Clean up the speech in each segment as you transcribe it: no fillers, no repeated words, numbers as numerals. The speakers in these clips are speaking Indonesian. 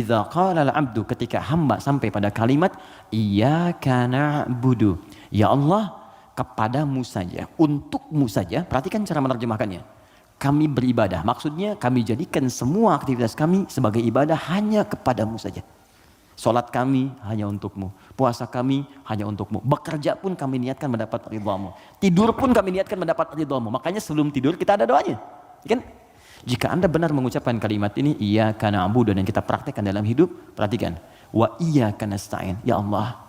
Idza qala al-'abdu, ketika hamba sampai pada kalimat iyyaka na'budu, ya Allah, kepadamu saja, untukmu saja. Perhatikan cara menerjemahkannya. Kami beribadah, maksudnya kami jadikan semua aktivitas kami sebagai ibadah hanya kepadamu saja. Salat kami hanya untukmu, puasa kami hanya untukmu, bekerja pun kami niatkan mendapat ridhamu, tidur pun kami niatkan mendapat ridhamu. Makanya sebelum tidur kita ada doanya, kan? Jika Anda benar mengucapkan kalimat ini, iyyaka na'budu, dan kita praktekkan dalam hidup, perhatikan, wa iyyaka nasta'in, ya Allah,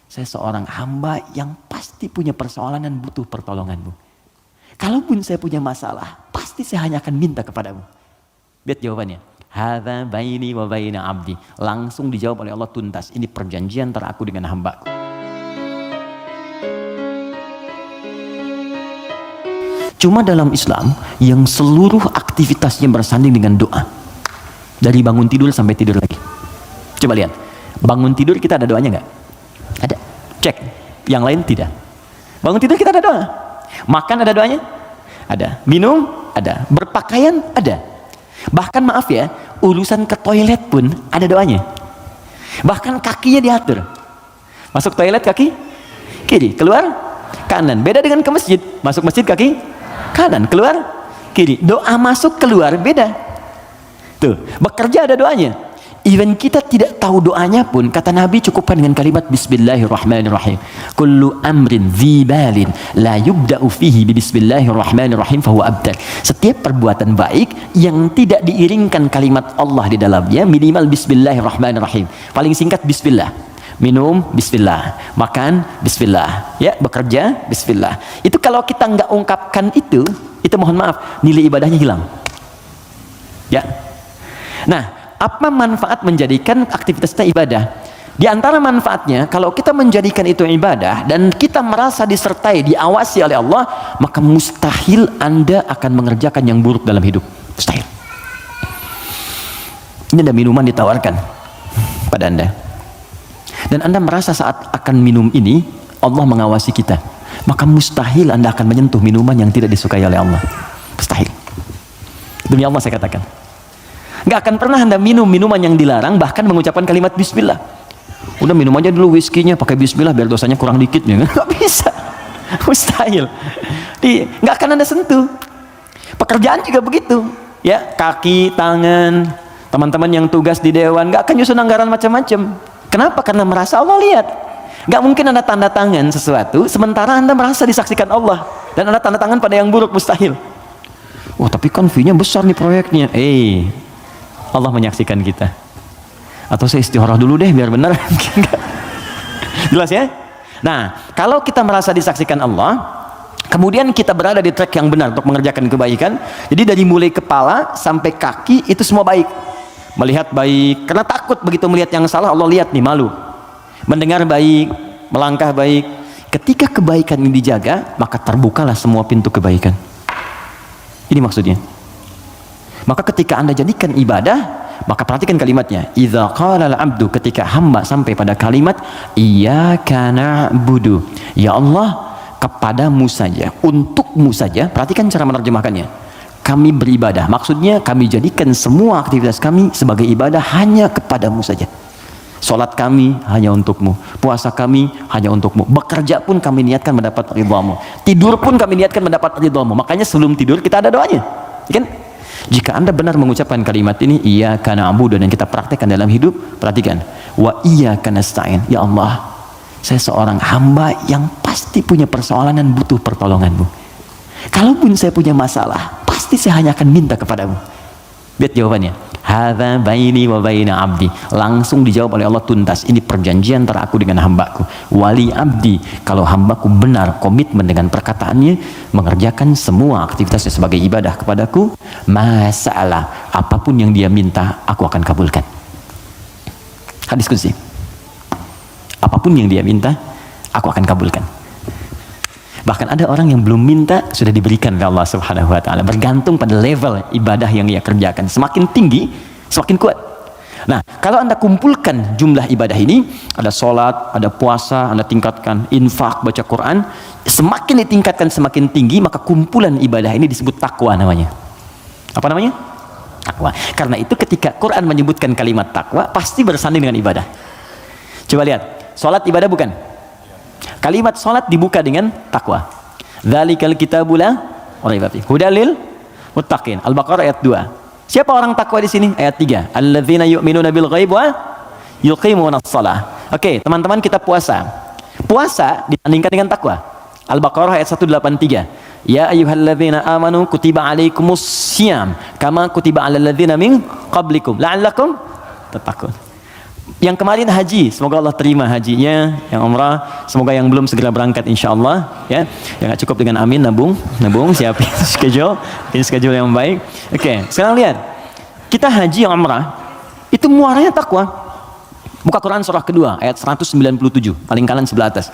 saya seorang hamba yang pasti punya persoalan dan butuh pertolonganmu. Kalaupun saya punya masalah, pasti saya hanya akan minta kepadamu. Lihat jawabannya. Hadza baini wa baina abdi. Langsung dijawab oleh Allah tuntas. Ini perjanjian antara aku dengan hambaku. Cuma dalam Islam yang seluruh aktivitasnya bersanding dengan doa. Dari bangun tidur sampai tidur lagi. Coba lihat. Bangun tidur kita ada doanya nggak? Ada. Cek. Yang lain tidak. Bangun tidur kita ada doa. Makan ada doanya? Ada. Minum? Ada. Berpakaian? Ada. Bahkan maaf ya, urusan ke toilet pun ada doanya. Bahkan kakinya diatur. Masuk toilet kaki kiri, keluar kanan. Beda dengan ke masjid. Masuk masjid kaki kanan, keluar kiri. Doa masuk keluar beda. Tuh, bekerja ada doanya. Even kita tidak tahu doanya pun, kata Nabi cukupkan dengan kalimat Bismillahirrahmanirrahim. Kullu amrin dzibalin la yubda'u fihi bi Bismillahirrahmanirrahim fahuwa abtar. Setiap perbuatan baik yang tidak diiringkan kalimat Allah di dalamnya, minimal Bismillahirrahmanirrahim. Paling singkat Bismillah. Minum Bismillah, makan Bismillah, ya, bekerja Bismillah. Itu kalau kita nggak ungkapkan itu mohon maaf, nilai ibadahnya hilang. Ya. Nah, apa manfaat menjadikan aktivitasnya ibadah? Di antara manfaatnya, kalau kita menjadikan itu ibadah dan kita merasa disertai, diawasi oleh Allah, maka mustahil Anda akan mengerjakan yang buruk dalam hidup. Mustahil. Ini ada minuman ditawarkan pada Anda. Dan Anda merasa saat akan minum ini, Allah mengawasi kita. Maka mustahil Anda akan menyentuh minuman yang tidak disukai oleh Allah. Mustahil. Demi Allah saya katakan. Nggak akan pernah Anda minum minuman yang dilarang, bahkan mengucapkan kalimat Bismillah. Udah minum aja dulu whiskinya pakai Bismillah biar dosanya kurang dikit, ya. Nggak bisa, mustahil. Nggak akan Anda sentuh. Pekerjaan juga begitu, ya, kaki, tangan, teman-teman yang tugas di dewan nggak akan nyusun anggaran macam-macam. Kenapa? Karena merasa Allah lihat. Nggak mungkin Anda tanda tangan sesuatu sementara Anda merasa disaksikan Allah dan Anda tanda tangan pada yang buruk, mustahil. Wah, tapi kan fee-nya besar nih proyeknya. Allah menyaksikan kita. Atau saya istikharah dulu deh biar benar. Jelas ya? Nah, kalau kita merasa disaksikan Allah, kemudian kita berada di track yang benar untuk mengerjakan kebaikan, jadi dari mulai kepala sampai kaki itu semua baik. Melihat baik, karena takut begitu melihat yang salah, Allah lihat nih, malu. Mendengar baik, melangkah baik. Ketika kebaikan ini dijaga, maka terbukalah semua pintu kebaikan. Ini maksudnya. Maka ketika Anda jadikan ibadah, maka perhatikan kalimatnya. Idza qala al-'abdu, ketika hamba sampai pada kalimat iyyaka na'budu, ya Allah, kepadamu saja, untukmu saja. Perhatikan cara menerjemahkannya. Kami beribadah, maksudnya kami jadikan semua aktivitas kami sebagai ibadah hanya kepadamu saja. Salat kami hanya untukmu, puasa kami hanya untukmu, bekerja pun kami niatkan mendapat ridhamu, tidur pun kami niatkan mendapat ridhamu. Makanya sebelum tidur kita ada doanya, kan? Jika Anda benar mengucapkan kalimat ini, iyyaka na'budu, dan kita praktekkan dalam hidup, perhatikan, wa iyyaka nasta'in, ya Allah, saya seorang hamba yang pasti punya persoalan dan butuh pertolonganmu. Kalaupun saya punya masalah, pasti saya hanya akan minta kepadamu. Lihat jawabannya. Hadza baini wa baina abdi. Langsung dijawab oleh Allah tuntas. Ini perjanjian antara aku dengan hambaku. Wali abdi, kalau hambaku benar komitmen dengan perkataannya, mengerjakan semua aktivitasnya sebagai ibadah kepadaku, masalah apapun yang dia minta, aku akan kabulkan. Hadis qudsi. Apapun yang dia minta, aku akan kabulkan. Bahkan ada orang yang belum minta sudah diberikan oleh Allah Subhanahu wa taala, bergantung pada level ibadah yang ia kerjakan. Semakin tinggi, semakin kuat. Nah, kalau Anda kumpulkan jumlah ibadah ini, ada sholat, ada puasa, Anda tingkatkan, infak, baca Quran, semakin ditingkatkan semakin tinggi, maka kumpulan ibadah ini disebut takwa namanya. Apa namanya? Takwa. Karena itu ketika Quran menyebutkan kalimat takwa pasti bersanding dengan ibadah. Coba lihat, sholat ibadah bukan? Kalimat sholat dibuka dengan takwa. Dzalikal kitabu la raiba fihi hudal lil muttaqin. Al-Baqarah ayat 2. Siapa orang takwa di sini? Ayat 3. Alladzina yu'minuna bil ghaib wa yuqimunas shalah. Oke, teman-teman, kita puasa. Puasa dibandingkan dengan takwa. Al-Baqarah ayat 183. Ya ayyuhalladzina amanu kutiba alaikumus syiyam kama kutiba alal ladzina min qablikum la'allakum tattaqun. Yang kemarin haji, semoga Allah terima hajinya. Yang umrah, semoga yang belum segera berangkat insyaallah ya. Yang nggak cukup dengan amin, nabung siapin schedule yang baik. Oke, sekarang lihat. Kita haji yang umrah itu muaranya takwa. Buka Quran surah kedua ayat 197, paling kanan sebelah atas.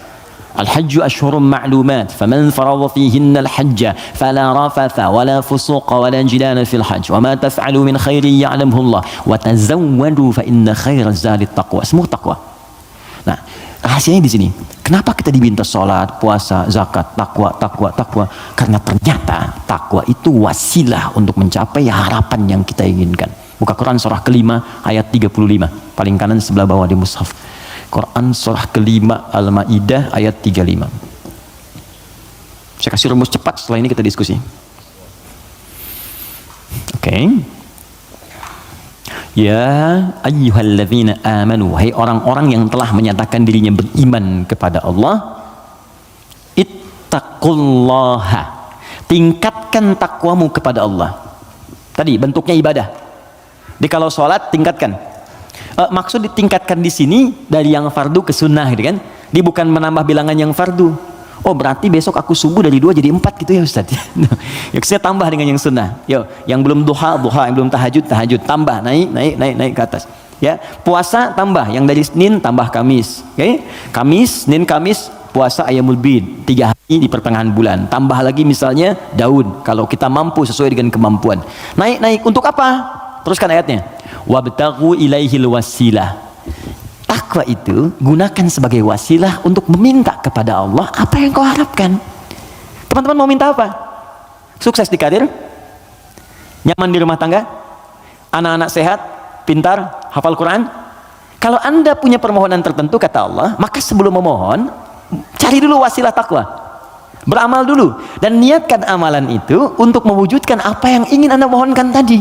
Al-hajju ashhurum ma'lumat faman farada fihinna al-hajja fala rafatha wala fusuqa wala jidala fil hajj wa ma taf'alu min khairin ya'lamuhu Allah wa tazawwadu fa inna khairaz zadi taqwa. Semua takwa. Nah, rahasianya di sini. Kenapa kita diminta salat, puasa, zakat, takwa? Karena ternyata takwa itu wasilah untuk mencapai harapan yang kita inginkan. Buka Quran surah kelima ayat 35, paling kanan sebelah bawah di mushaf. Quran surah kelima Al-Maidah ayat 35. Saya kasih rumus cepat, setelah ini kita diskusi. Oke. Ya ayyuhalladzina amanu, hai orang-orang yang telah menyatakan dirinya beriman kepada Allah, ittaqullaha, tingkatkan takwamu kepada Allah. Tadi bentuknya ibadah. Jadi kalau sholat tingkatkan. Maksud ditingkatkan di sini dari yang fardu ke sunnah, gitu kan? Dia bukan menambah bilangan yang fardu. Oh, berarti besok aku subuh dari 2 jadi 4 gitu ya Ustaz. Ya, saya tambah dengan yang sunnah. Yo, yang belum duha, yang belum tahajud, tambah, naik ke atas. Ya, puasa tambah, yang dari Senin tambah Kamis. Oke? Okay? Kamis, Senin, Kamis puasa Ayyamul Bid, 3 hari di pertengahan bulan. Tambah lagi misalnya daun, kalau kita mampu sesuai dengan kemampuan. Naik untuk apa? Teruskan ayatnya. Wabtaghu ilaihil wasilah. Takwa itu gunakan sebagai wasilah untuk meminta kepada Allah apa yang kau harapkan. Teman-teman mau minta apa? Sukses di karir? Nyaman di rumah tangga? Anak-anak sehat? Pintar? Hafal Quran? Kalau Anda punya permohonan tertentu kata Allah, maka sebelum memohon, cari dulu wasilah takwa. Beramal dulu dan niatkan amalan itu untuk mewujudkan apa yang ingin Anda mohonkan tadi.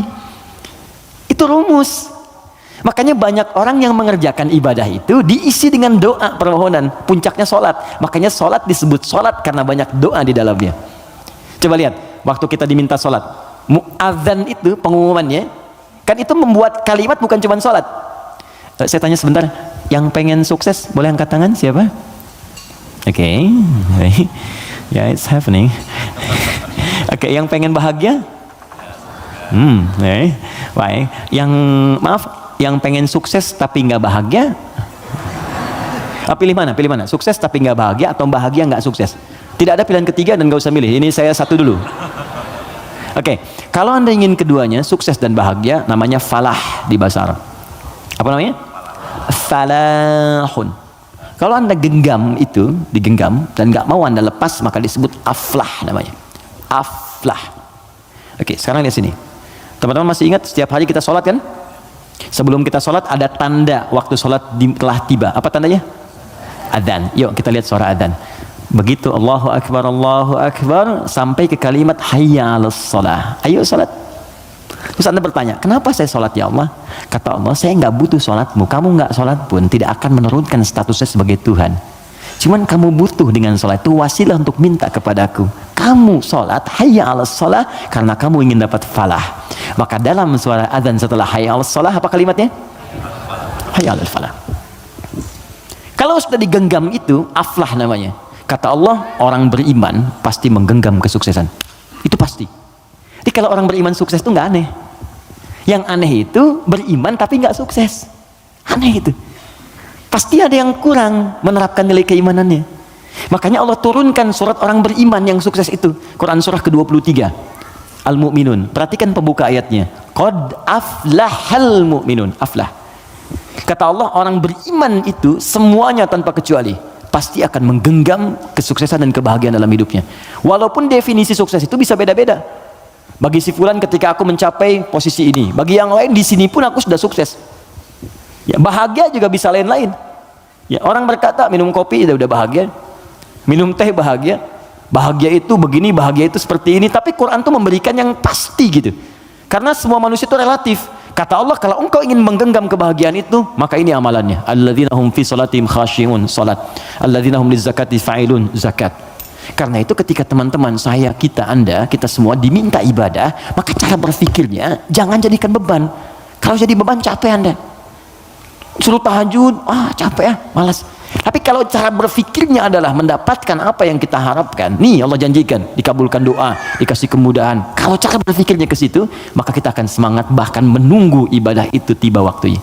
Itu rumus. Makanya banyak orang yang mengerjakan ibadah itu diisi dengan doa permohonan. Puncaknya sholat. Makanya sholat disebut sholat karena banyak doa di dalamnya. Coba lihat, waktu kita diminta sholat, muadzan itu pengumumannya, kan itu membuat kalimat bukan cuma sholat. Saya tanya sebentar, yang pengen sukses boleh angkat tangan, siapa? Oke. Ya, it's happening. Oke, yang pengen bahagia? Baik. Yang pengen sukses tapi nggak bahagia, pilih mana? Sukses tapi nggak bahagia atau bahagia nggak sukses? Tidak ada pilihan ketiga dan nggak usah milih. Ini saya satu dulu. Oke, kalau Anda ingin keduanya, sukses dan bahagia, namanya falah di bahasa Arab. Apa namanya? Falahun. Kalau Anda digenggam dan nggak mau Anda lepas, maka disebut aflah namanya. Aflah. Oke, sekarang lihat sini. Teman-teman masih ingat setiap hari kita sholat kan? Sebelum kita sholat ada tanda waktu sholat telah tiba. Apa tandanya? Adzan. Yuk kita lihat suara adzan. Begitu Allahu Akbar sampai ke kalimat hayya 'alas shalah. Ayo sholat. Terus Anda bertanya, kenapa saya sholat ya Allah? Kata Allah, saya nggak butuh sholatmu. Kamu nggak sholat pun tidak akan menurunkan statusnya sebagai Tuhan. Cuman kamu butuh dengan sholat itu wasilah untuk minta kepadaku. Kamu sholat hayya 'alas shalah karena kamu ingin dapat falah. Maka dalam suara adzan setelah hayya 'alas shalah apa kalimatnya? Hayya 'alal falah. Kalau sudah digenggam itu aflah namanya. Kata Allah, orang beriman pasti menggenggam kesuksesan. Itu pasti. Jadi kalau orang beriman sukses itu nggak aneh. Yang aneh itu beriman tapi nggak sukses. Aneh itu. Pasti ada yang kurang menerapkan nilai keimanannya. Makanya Allah turunkan surat orang beriman yang sukses itu. Quran surah ke-23. Al-Mu'minun. Perhatikan pembuka ayatnya. Qad aflahal mu'minun. Aflah. Kata Allah, orang beriman itu semuanya tanpa kecuali pasti akan menggenggam kesuksesan dan kebahagiaan dalam hidupnya. Walaupun definisi sukses itu bisa beda-beda. Bagi si fulan ketika aku mencapai posisi ini, bagi yang lain di sini pun aku sudah sukses. Ya, bahagia juga bisa lain-lain. Ya, orang berkata minum kopi udah bahagia, minum teh bahagia, bahagia itu begini, bahagia itu seperti ini. Tapi Quran tuh memberikan yang pasti gitu. Karena semua manusia itu relatif. Kata Allah, kalau engkau ingin menggenggam kebahagiaan itu, maka ini amalannya. Alladzina hum fi salatihim khashi'un, salat. Alladzina hum lizakati fa'ilun, zakat. Karena itu ketika teman-teman saya, kita, Anda, kita semua diminta ibadah, maka cara berpikirnya jangan jadikan beban. Kalau jadi beban capek Anda. Suruh tahajud, capek ya, malas. Tapi kalau cara berpikirnya adalah mendapatkan apa yang kita harapkan, nih Allah janjikan, dikabulkan doa, dikasih kemudahan. Kalau cara berpikirnya ke situ, maka kita akan semangat bahkan menunggu ibadah itu tiba waktunya.